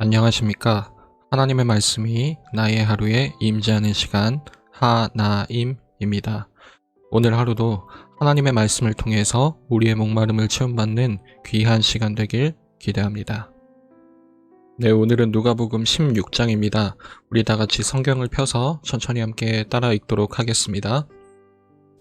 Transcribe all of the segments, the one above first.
안녕하십니까. 하나님의 말씀이 나의 하루에 임재하는 시간 하나임입니다. 오늘 하루도 하나님의 말씀을 통해서 우리의 목마름을 체험받는 귀한 시간 되길 기대합니다. 네, 오늘은 누가복음 16장입니다. 우리 다 같이 성경을 펴서 천천히 함께 따라 읽도록 하겠습니다.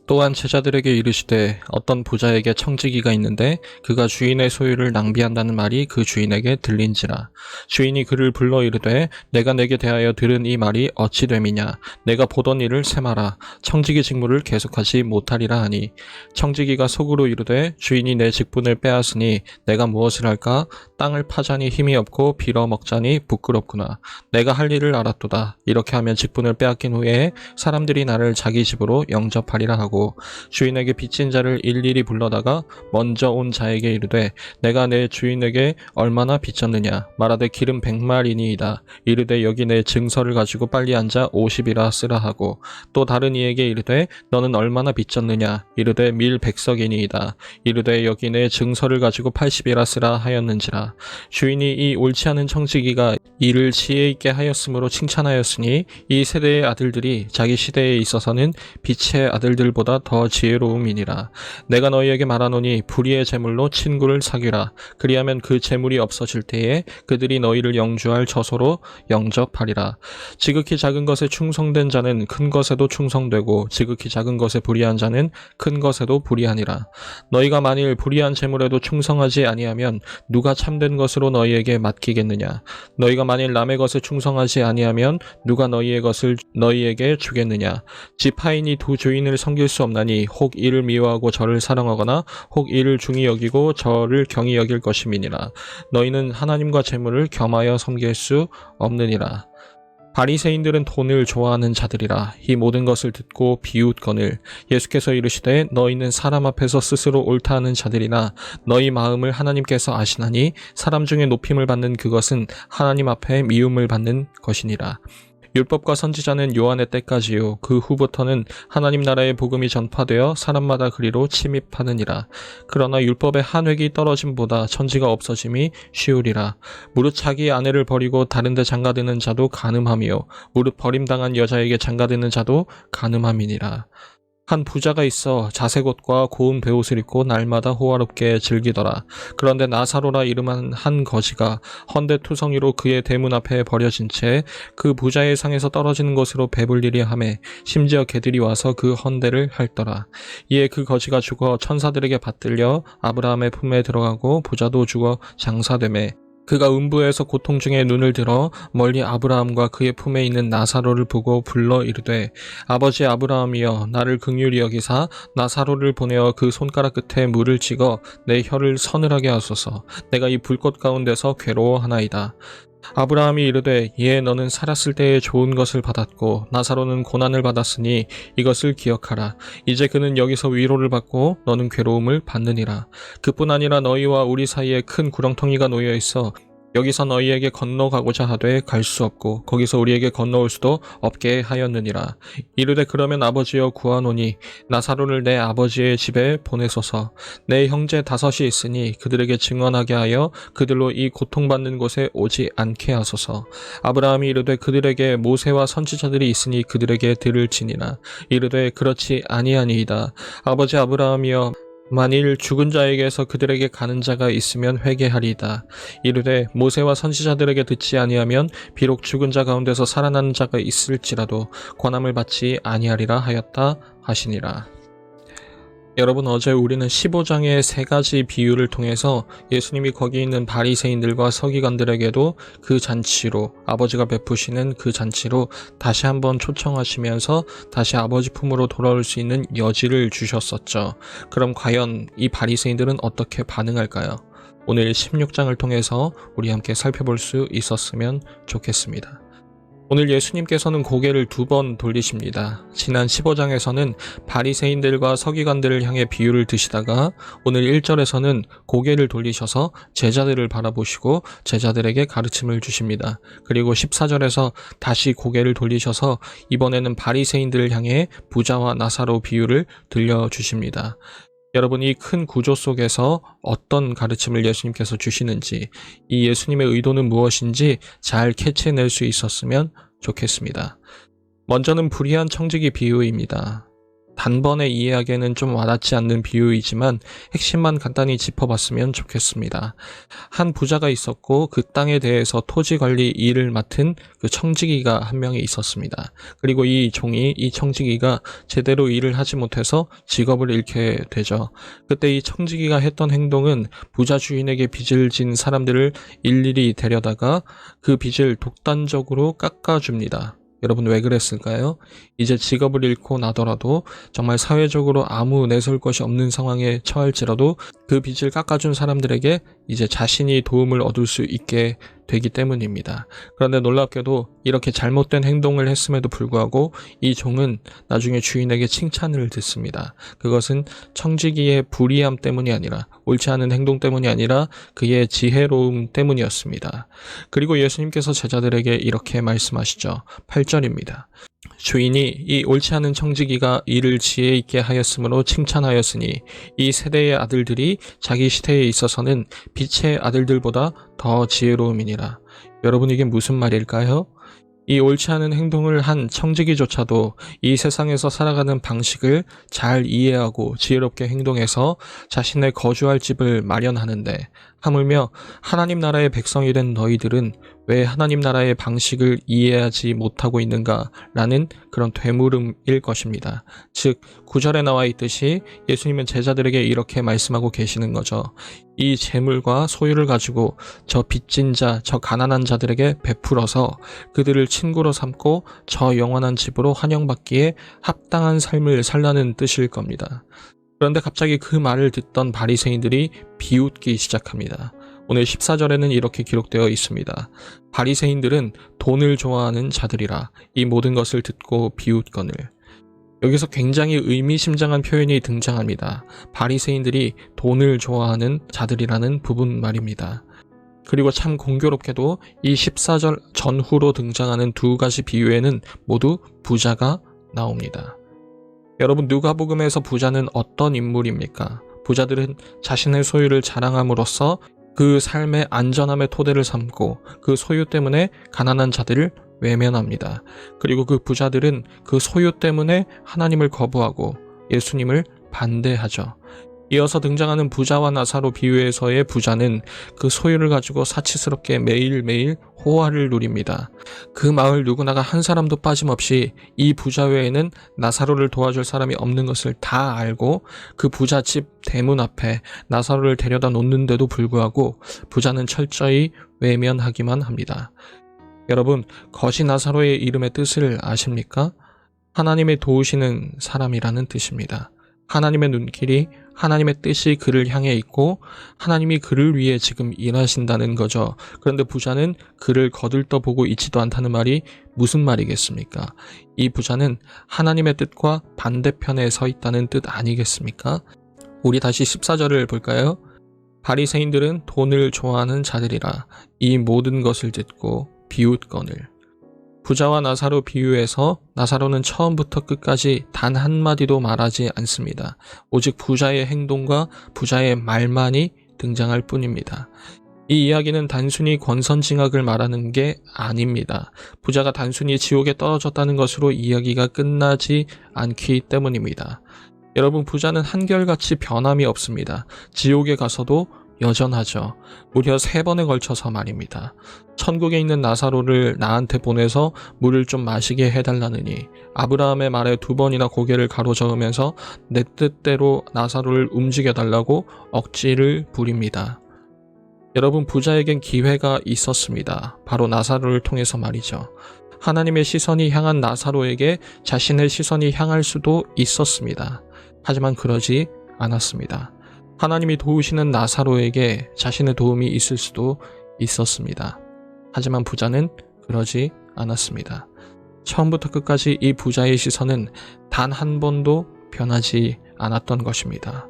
또한 제자들에게 이르시되 어떤 부자에게 청지기가 있는데 그가 주인의 소유를 낭비한다는 말이 그 주인에게 들린지라. 주인이 그를 불러 이르되 내가 내게 대하여 들은 이 말이 어찌 됨이냐. 내가 보던 일을 세마라. 청지기 직무를 계속하지 못하리라 하니 청지기가 속으로 이르되 주인이 내 직분을 빼앗으니 내가 무엇을 할까. 땅을 파자니 힘이 없고 빌어먹자니 부끄럽구나. 내가 할 일을 알았도다. 이렇게 하면 직분을 빼앗긴 후에 사람들이 나를 자기 집으로 영접하리라 하고 주인에게 빚진 자를 일일이 불러다가 먼저 온 자에게 이르되 내가 내 주인에게 얼마나 빚졌느냐. 말하되 기름 100마리니이다. 이르되 여기 내 증서를 가지고 빨리 앉아 50이라 쓰라 하고 또 다른 이에게 이르되 너는 얼마나 빚졌느냐. 이르되 밀 100석이니이다. 이르되 여기 내 증서를 가지고 80이라 쓰라 하였는지라. 주인이 이 옳지 않은 청지기가 이를 지혜 있게 하였으므로 칭찬하였으니 이 세대의 아들들이 자기 시대에 있어서는 빛의 아들들보다 더 지혜로움이니라. 내가 너희에게 말하노니 불의의 재물로 친구를 사귀라. 그리하면 그 재물이 없어질 때에 그들이 너희를 영주할 처소로 영접하리라. 지극히 작은 것에 충성된 자는 큰 것에도 충성되고 지극히 작은 것에 불의한 자는 큰 것에도 불의하니라. 너희가 만일 불의한 재물에도 충성하지 아니하면 누가 참된 것으로 너희에게 맡기겠느냐. 너희가 만일 남의 것에 충성하지 아니하면 누가 너희의 것을 너희에게 주겠느냐. 집 하인이 두 주인을 섬길 수 없나니 혹 이를 미워하고 저를 사랑하거나 혹 이를 중히 여기고 저를 경히 여길 것임이니라. 너희는 하나님과 재물을 겸하여 섬길 수 없느니라. 바리새인들은 돈을 좋아하는 자들이라. 이 모든 것을 듣고 비웃거늘 예수께서 이르시되 너희는 사람 앞에서 스스로 옳다 하는 자들이나 너희 마음을 하나님께서 아시나니 사람 중에 높임을 받는 그것은 하나님 앞에 미움을 받는 것이니라. 율법과 선지자는 요한의 때까지요. 그 후부터는 하나님 나라의 복음이 전파되어 사람마다 그리로 침입하느니라. 그러나 율법의 한 획이 떨어짐보다 천지가 없어짐이 쉬우리라. 무릇 자기 아내를 버리고 다른 데 장가드는 자도 간음하며 무릇 버림당한 여자에게 장가드는 자도 간음함이니라. 한 부자가 있어 자색 옷과 고운 베옷을 입고 날마다 호화롭게 즐기더라. 그런데 나사로라 이름한 한 거지가 헌데투성이로 그의 대문 앞에 버려진 채 그 부자의 상에서 떨어지는 것으로 배불리리 하매 심지어 개들이 와서 그 헌데를 핥더라. 이에 그 거지가 죽어 천사들에게 받들려 아브라함의 품에 들어가고 부자도 죽어 장사되매 그가 음부에서 고통 중에 눈을 들어 멀리 아브라함과 그의 품에 있는 나사로를 보고 불러 이르되 아버지 아브라함이여 나를 긍휼히 여기사 나사로를 보내어 그 손가락 끝에 물을 찍어 내 혀를 서늘하게 하소서. 내가 이 불꽃 가운데서 괴로워하나이다. 아브라함이 이르되 이에 너는 살았을 때에 좋은 것을 받았고 나사로는 고난을 받았으니 이것을 기억하라. 이제 그는 여기서 위로를 받고 너는 괴로움을 받느니라. 그뿐 아니라 너희와 우리 사이에 큰 구렁텅이가 놓여 있어 여기서 너희에게 건너가고자 하되 갈 수 없고 거기서 우리에게 건너올 수도 없게 하였느니라. 이르되 그러면 아버지여 구하노니 나사로를 내 아버지의 집에 보내소서. 내 형제 5이 있으니 그들에게 증언하게 하여 그들로 이 고통받는 곳에 오지 않게 하소서. 아브라함이 이르되 그들에게 모세와 선지자들이 있으니 그들에게 들을지니라. 이르되 그렇지 아니하니이다. 아버지 아브라함이여 만일 죽은 자에게서 그들에게 가는 자가 있으면 회개하리이다. 이르되 모세와 선지자들에게 듣지 아니하면 비록 죽은 자 가운데서 살아나는 자가 있을지라도 권함을 받지 아니하리라 하였다 하시니라. 여러분, 어제 우리는 15장의 3가지 비유를 통해서 예수님이 거기 있는 바리새인들과 서기관들에게도 그 잔치로, 아버지가 베푸시는 그 잔치로 다시 한번 초청하시면서 다시 아버지 품으로 돌아올 수 있는 여지를 주셨었죠. 그럼 과연 이 바리새인들은 어떻게 반응할까요? 오늘 16장을 통해서 우리 함께 살펴볼 수 있었으면 좋겠습니다. 오늘 예수님께서는 고개를 2번 돌리십니다. 지난 15장에서는 바리새인들과 서기관들을 향해 비유를 드시다가 오늘 1절에서는 고개를 돌리셔서 제자들을 바라보시고 제자들에게 가르침을 주십니다. 그리고 14절에서 다시 고개를 돌리셔서 이번에는 바리새인들을 향해 부자와 나사로 비유를 들려주십니다. 여러분, 이 큰 구조 속에서 어떤 가르침을 예수님께서 주시는지, 이 예수님의 의도는 무엇인지 잘 캐치해낼 수 있었으면 좋겠습니다. 먼저는 불의한 청지기 비유입니다. 단번에 이해하기에는 좀 와닿지 않는 비유이지만 핵심만 간단히 짚어봤으면 좋겠습니다. 한 부자가 있었고 그 땅에 대해서 토지 관리 일을 맡은 그 청지기가 한 명이 있었습니다. 그리고 이 청지기가 제대로 일을 하지 못해서 직업을 잃게 되죠. 그때 이 청지기가 했던 행동은 부자 주인에게 빚을 진 사람들을 일일이 데려다가 그 빚을 독단적으로 깎아줍니다. 여러분, 왜 그랬을까요? 이제 직업을 잃고 나더라도 정말 사회적으로 아무 내세울 것이 없는 상황에 처할지라도 그 빚을 깎아준 사람들에게 이제 자신이 도움을 얻을 수 있게 되기 때문입니다. 그런데 놀랍게도 이렇게 잘못된 행동을 했음에도 불구하고 이 종은 나중에 주인에게 칭찬을 듣습니다. 그것은 청지기의 불의함 때문이 아니라, 옳지 않은 행동 때문이 아니라 그의 지혜로움 때문이었습니다. 그리고 예수님께서 제자들에게 이렇게 말씀하시죠. 8절입니다. 주인이 이 옳지 않은 청지기가 이를 지혜 있게 하였으므로 칭찬하였으니 이 세대의 아들들이 자기 시대에 있어서는 빛의 아들들보다 더 지혜로움이니라. 여러분, 이게 무슨 말일까요? 이 옳지 않은 행동을 한 청지기조차도 이 세상에서 살아가는 방식을 잘 이해하고 지혜롭게 행동해서 자신의 거주할 집을 마련하는데, 하물며 하나님 나라의 백성이 된 너희들은 왜 하나님 나라의 방식을 이해하지 못하고 있는가라는 그런 되물음일 것입니다. 즉, 9절에 나와 있듯이 예수님은 제자들에게 이렇게 말씀하고 계시는 거죠. 이 재물과 소유를 가지고 저 빚진 자, 저 가난한 자들에게 베풀어서 그들을 친구로 삼고 저 영원한 집으로 환영받기에 합당한 삶을 살라는 뜻일 겁니다. 그런데 갑자기 그 말을 듣던 바리새인들이 비웃기 시작합니다. 오늘 14절에는 이렇게 기록되어 있습니다. 바리새인들은 돈을 좋아하는 자들이라 이 모든 것을 듣고 비웃거늘. 여기서 굉장히 의미심장한 표현이 등장합니다. 바리새인들이 돈을 좋아하는 자들이라는 부분 말입니다. 그리고 참 공교롭게도 이 14절 전후로 등장하는 두 가지 비유에는 모두 부자가 나옵니다. 여러분, 누가복음에서 부자는 어떤 인물입니까? 부자들은 자신의 소유를 자랑함으로써 그 삶의 안전함의 토대를 삼고 그 소유 때문에 가난한 자들을 외면합니다. 그리고 그 부자들은 그 소유 때문에 하나님을 거부하고 예수님을 반대하죠. 이어서 등장하는 부자와 나사로 비유에서의 부자는 그 소유를 가지고 사치스럽게 매일매일 호화를 누립니다. 그 마을 누구나가 한 사람도 빠짐없이 이 부자 외에는 나사로를 도와줄 사람이 없는 것을 다 알고 그 부잣집 대문 앞에 나사로를 데려다 놓는데도 불구하고 부자는 철저히 외면하기만 합니다. 여러분, 거지 나사로의 이름의 뜻을 아십니까? 하나님의 도우시는 사람이라는 뜻입니다. 하나님의 눈길이, 하나님의 뜻이 그를 향해 있고 하나님이 그를 위해 지금 일하신다는 거죠. 그런데 부자는 그를 거들떠보고 있지도 않다는 말이 무슨 말이겠습니까? 이 부자는 하나님의 뜻과 반대편에 서 있다는 뜻 아니겠습니까? 우리 다시 14절을 볼까요? 바리새인들은 돈을 좋아하는 자들이라 이 모든 것을 듣고 비웃거늘. 부자와 나사로 비유에서 나사로는 처음부터 끝까지 단 한마디도 말하지 않습니다. 오직 부자의 행동과 부자의 말만이 등장할 뿐입니다. 이 이야기는 단순히 권선징악을 말하는 게 아닙니다. 부자가 단순히 지옥에 떨어졌다는 것으로 이야기가 끝나지 않기 때문입니다. 여러분, 부자는 한결같이 변함이 없습니다. 지옥에 가서도 여전하죠. 무려 3번에 걸쳐서 말입니다. 천국에 있는 나사로를 나한테 보내서 물을 좀 마시게 해달라느니 아브라함의 말에 2번이나 고개를 가로저으면서 내 뜻대로 나사로를 움직여달라고 억지를 부립니다. 여러분, 부자에겐 기회가 있었습니다. 바로 나사로를 통해서 말이죠. 하나님의 시선이 향한 나사로에게 자신의 시선이 향할 수도 있었습니다. 하지만 그러지 않았습니다. 하나님이 도우시는 나사로에게 자신의 도움이 있을 수도 있었습니다. 하지만 부자는 그러지 않았습니다. 처음부터 끝까지 이 부자의 시선은 단 한 번도 변하지 않았던 것입니다.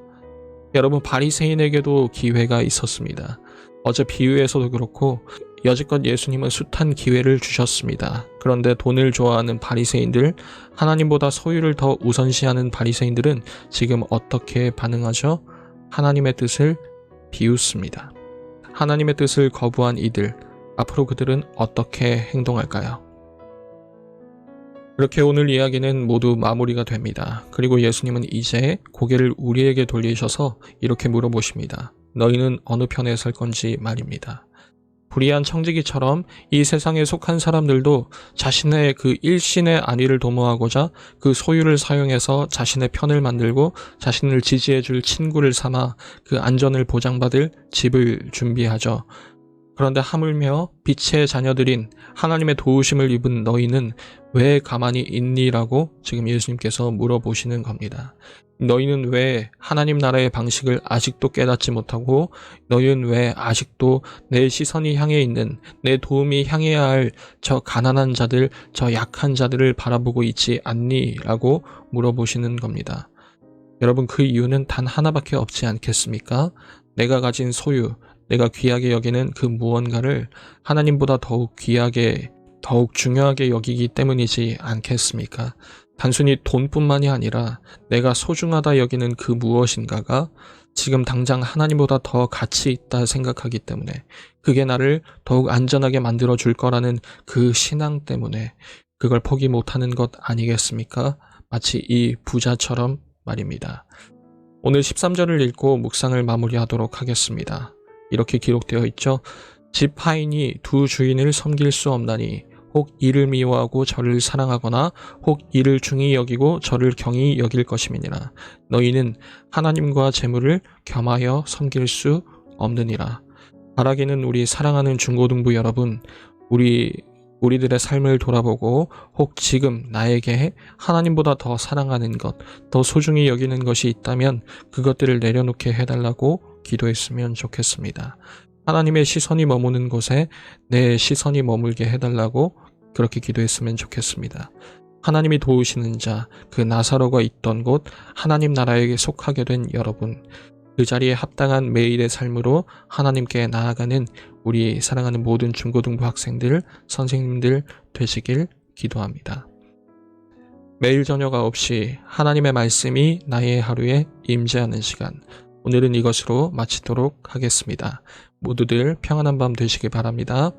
여러분, 바리새인에게도 기회가 있었습니다. 어제 비유에서도 그렇고 여지껏 예수님은 숱한 기회를 주셨습니다. 그런데 돈을 좋아하는 바리새인들, 하나님보다 소유를 더 우선시하는 바리새인들은 지금 어떻게 반응하죠? 하나님의 뜻을 비웃습니다. 하나님의 뜻을 거부한 이들, 앞으로 그들은 어떻게 행동할까요? 그렇게 오늘 이야기는 모두 마무리가 됩니다. 그리고 예수님은 이제 고개를 우리에게 돌리셔서 이렇게 물어보십니다. 너희는 어느 편에 설 건지 말입니다. 불의한 청지기처럼 이 세상에 속한 사람들도 자신의 그 일신의 안위를 도모하고자 그 소유를 사용해서 자신의 편을 만들고 자신을 지지해줄 친구를 삼아 그 안전을 보장받을 집을 준비하죠. 그런데 하물며 빛의 자녀들인 하나님의 도우심을 입은 너희는 왜 가만히 있니라고 지금 예수님께서 물어보시는 겁니다. 너희는 왜 하나님 나라의 방식을 아직도 깨닫지 못하고 너희는 왜 아직도 내 시선이 향해 있는 내 도움이 향해야 할 저 가난한 자들, 저 약한 자들을 바라보고 있지 않니? 라고 물어보시는 겁니다. 여러분, 그 이유는 단 하나밖에 없지 않겠습니까? 내가 가진 소유, 내가 귀하게 여기는 그 무언가를 하나님보다 더욱 귀하게, 더욱 중요하게 여기기 때문이지 않겠습니까? 단순히 돈뿐만이 아니라 내가 소중하다 여기는 그 무엇인가가 지금 당장 하나님보다 더 가치 있다 생각하기 때문에, 그게 나를 더욱 안전하게 만들어 줄 거라는 그 신앙 때문에 그걸 포기 못하는 것 아니겠습니까? 마치 이 부자처럼 말입니다. 오늘 13절을 읽고 묵상을 마무리하도록 하겠습니다. 이렇게 기록되어 있죠. 집 하인이 두 주인을 섬길 수 없나니 혹 이를 미워하고 저를 사랑하거나 혹 이를 중히 여기고 저를 경히 여길 것임이니라. 너희는 하나님과 재물을 겸하여 섬길 수 없느니라. 바라기는 우리 사랑하는 중고등부 여러분, 우리들의 삶을 돌아보고 혹 지금 나에게 하나님보다 더 사랑하는 것, 더 소중히 여기는 것이 있다면 그것들을 내려놓게 해달라고 기도했으면 좋겠습니다. 하나님의 시선이 머무는 곳에 내 시선이 머물게 해달라고 그렇게 기도했으면 좋겠습니다. 하나님이 도우시는 자, 그 나사로가 있던 곳 하나님 나라에 속하게 된 여러분, 그 자리에 합당한 매일의 삶으로 하나님께 나아가는 우리 사랑하는 모든 중고등부 학생들, 선생님들 되시길 기도합니다. 매일 저녁 9시 하나님의 말씀이 나의 하루에 임재하는 시간, 오늘은 이것으로 마치도록 하겠습니다. 모두들 평안한 밤 되시길 바랍니다.